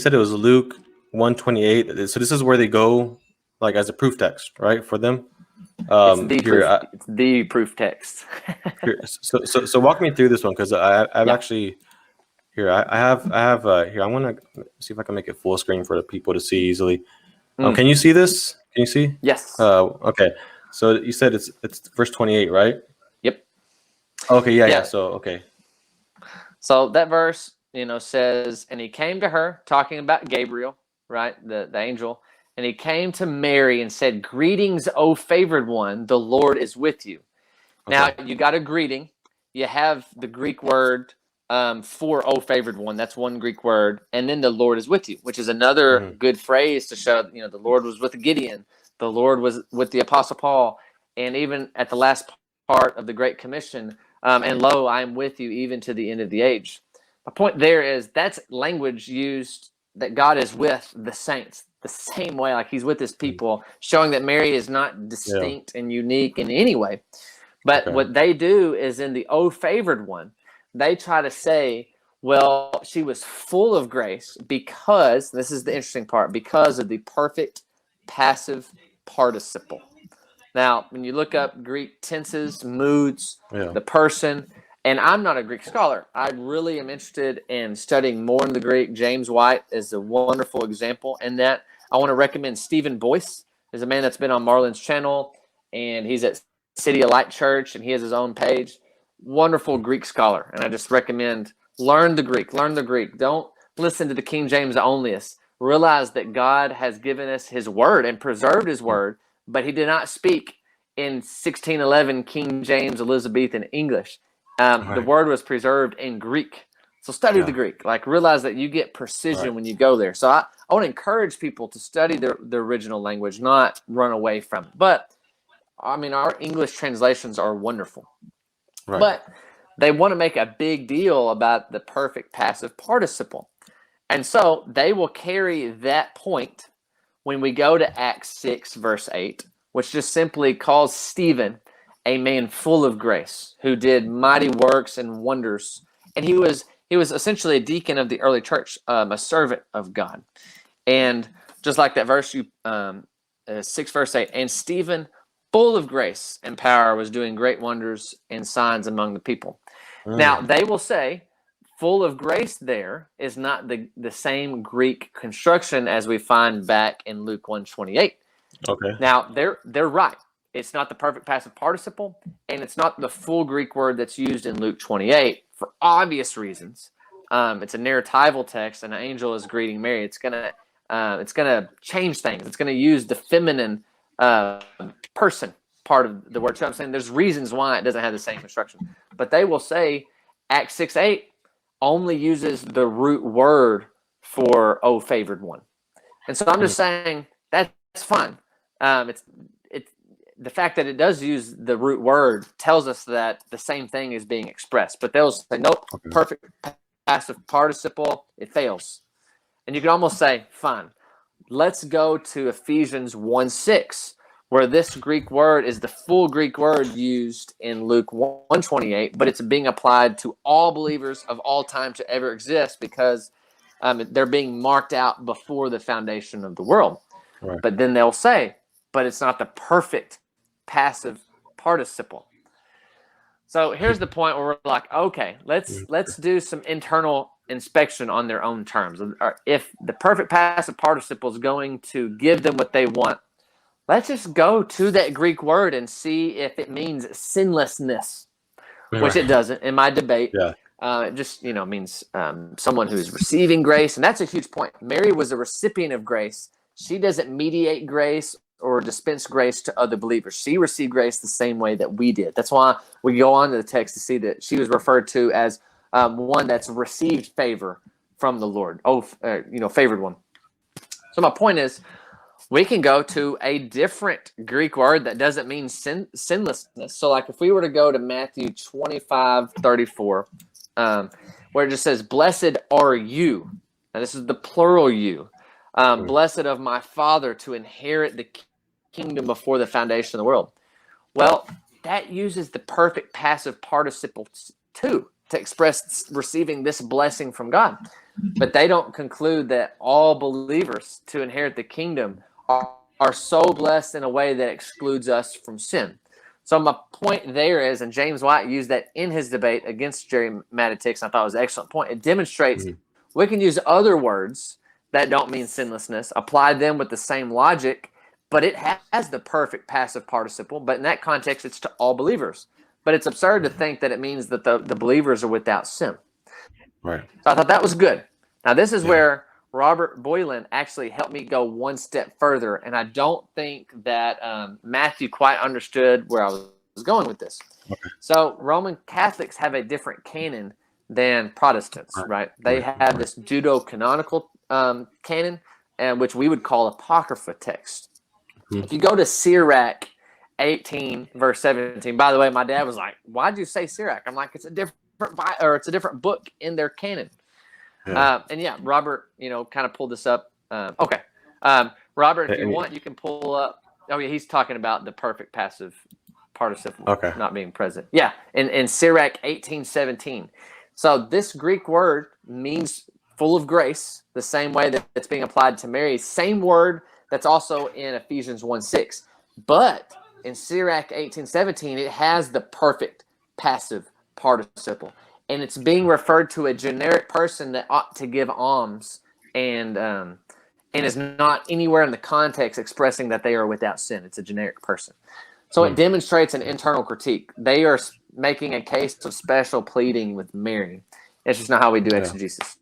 said it was Luke 1:28. So this is where they go, like as a proof text, right, for them. It's the proof text. So walk me through this one, because I've actually here I have here. I want to see if I can make it full screen for the people to see easily. Can you see this? Can you see? Yes. Okay. So you said it's verse 28, right? Yep. Okay. Yeah. So okay. So that verse, says, and he came to her, talking about Gabriel, right, the angel, and he came to Mary and said, "Greetings, O favored one, the Lord is with you." Okay. Now you got a greeting. You have the Greek word for "O favored one." That's one Greek word, and then the Lord is with you, which is another good phrase to show. The Lord was with Gideon. The Lord was with the Apostle Paul, and even at the last part of the Great Commission. And lo, I am with you even to the end of the age. My point there is that's language used that God is with the saints the same way, like he's with his people, showing that Mary is not distinct and unique in any way. But what they do is in the "O favored one," they try to say, well, she was full of grace because, this is the interesting part, because of the perfect passive participle. Now, when you look up Greek tenses, moods, the person, and I'm not a Greek scholar. I really am interested in studying more in the Greek. James White is a wonderful example in that. I want to recommend Stephen Boyce. There's a man that's been on Marlon's channel, and he's at City of Light Church, and he has his own page. Wonderful Greek scholar, and I just recommend learn the Greek. Learn the Greek. Don't listen to the King James onlyists. Realize that God has given us his word and preserved his word, but he did not speak in 1611 King James Elizabethan English. The word was preserved in Greek. So study the Greek. Like, realize that you get precision when you go there. So I want to encourage people to study the original language, not run away from it. But, I mean, our English translations are wonderful. Right. But they want to make a big deal about the perfect passive participle. And so they will carry that point when we go to Acts 6, verse 8, which just simply calls Stephen a man full of grace, who did mighty works and wonders. And he was essentially a deacon of the early church, a servant of God. And just like that verse, 6 verse 8, and Stephen, full of grace and power, was doing great wonders and signs among the people. Now, they will say, full of grace there is not the same Greek construction as we find back in Luke 1:28. Okay. Now, they're right. It's not the perfect passive participle, and it's not the full Greek word that's used in Luke 28 for obvious reasons. It's a narratival text, and an angel is greeting Mary. It's gonna change things. It's gonna use the feminine person part of the word. So I'm saying there's reasons why it doesn't have the same construction. But they will say Acts 6:8 only uses the root word for "O favored one," and so I'm just saying that's fine. It's the fact that it does use the root word tells us that the same thing is being expressed. But they'll say, nope, perfect passive participle, it fails. And you can almost say, fine, let's go to Ephesians 1:6, where this Greek word is the full Greek word used in Luke 1:28, but it's being applied to all believers of all time to ever exist, because they're being marked out before the foundation of the world. Right. But then they'll say, but it's not the perfect passive participle. So here's the point where we're like, okay, let's do some internal inspection on their own terms. If the perfect passive participle is going to give them what they want, let's just go to that Greek word and see if it means sinlessness, which it doesn't in my debate. Yeah. It just means someone who's receiving grace, and that's a huge point. Mary was a recipient of grace. She doesn't mediate grace or dispense grace to other believers. She received grace the same way that we did. That's why we go on to the text to see that she was referred to as one that's received favor from the Lord. Favored one. So my point is, we can go to a different Greek word that doesn't mean sinlessness. So like if we were to go to Matthew 25:34, where it just says, blessed are you. Now this is the plural you. Blessed of my Father to inherit the kingdom before the foundation of the world. Well, that uses the perfect passive participle too, to express receiving this blessing from God. But they don't conclude that all believers to inherit the kingdom are so blessed in a way that excludes us from sin. So my point there is, and James White used that in his debate against Jerry Matitix, and I thought it was an excellent point. It demonstrates we can use other words that don't mean sinlessness, apply them with the same logic, but it has the perfect passive participle. But in that context, it's to all believers. But it's absurd to think that it means that the believers are without sin. Right. So I thought that was good. Now, this is where Robert Boylan actually helped me go one step further, and I don't think that Matthew quite understood where I was going with this. Okay. So Roman Catholics have a different canon than Protestants, right? They have this Deuterocanonical canon, which we would call Apocrypha text. If you go to Sirach 18, verse 17, by the way, my dad was like, why'd you say Sirach? I'm like, it's a different book in their canon. And Robert, kind of pulled this up. Okay. Robert, if you want, you can pull up. Oh, yeah, he's talking about the perfect passive participle not being present. Yeah, in Sirach 18:17. So this Greek word means full of grace, the same way that it's being applied to Mary. Same word that's also in Ephesians 1:6. But in Sirach 18:17, it has the perfect passive participle. And it's being referred to a generic person that ought to give alms and is not anywhere in the context expressing that they are without sin. It's a generic person. So it demonstrates an internal critique. They are making a case of special pleading with Mary. It's just not how we do exegesis.